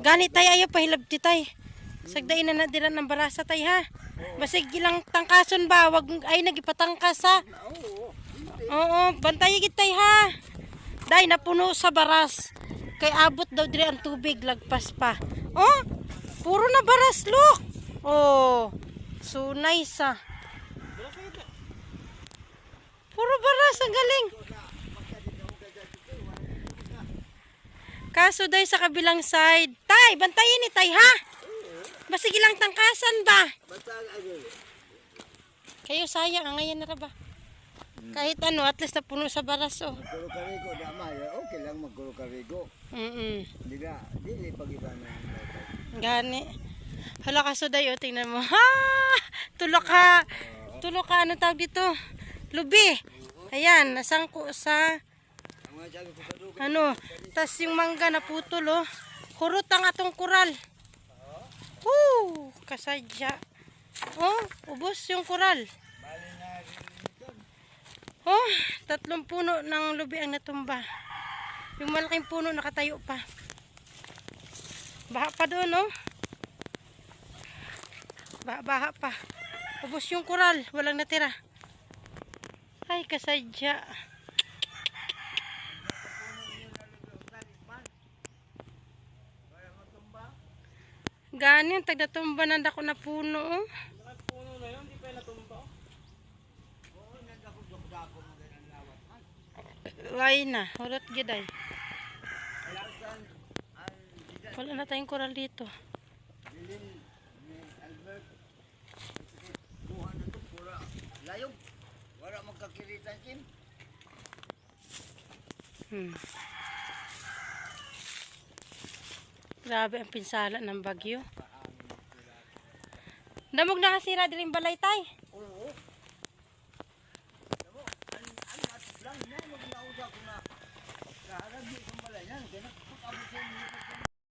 Ganit tay ayo pahilab ti tay. Sagdain na dira ng barasa tay ha. Basig ilang tangkason ba, wag ay nagipatangkas ha. Oo, bantay gid tay ha. Day napuno sa baras. Kay abot daw dire ang tubig lagpas pa. Oh, puro na baras look. Oh, so nice ah. Puro baras ang galing. Kaso day sa kabilang side. Tay, bantayin ni tay ha. Basig ilang tangkasan ba? Kayo sayang, ngayon na ba? Kahit ano, at least napuno sa baras oh. Magkuro-karigo, okay lang magkuro-karigo. Dili pag-iba na. Gani. Hala kaso day, tingnan mo. Ha! Tulok ka. Tulok ka, ano tawag dito? Lubi. Ayan, nasangko sa ano, tas yung mangga na putol oh. Kurot ang atong kural. Kasadya. Oh, ubos yung kural. Oh, 3 puno ng lubi ang natumba. Yung malaking puno nakatayo pa. Baha pa doon, oh. Baha pa. Ubos yung kural, walang natira. Ay, kasadya. Gani, ang tagdatumba na dako na puno, oh. Puno na yun, di pa natumba. Ay na, hulot gid ay. Wala na tayong koral dito. Layog, wala magkakiritan Kim. Grabe ang pinsala ng bagyo. Damog na kasira din balay tay. Oo. Ang lang na.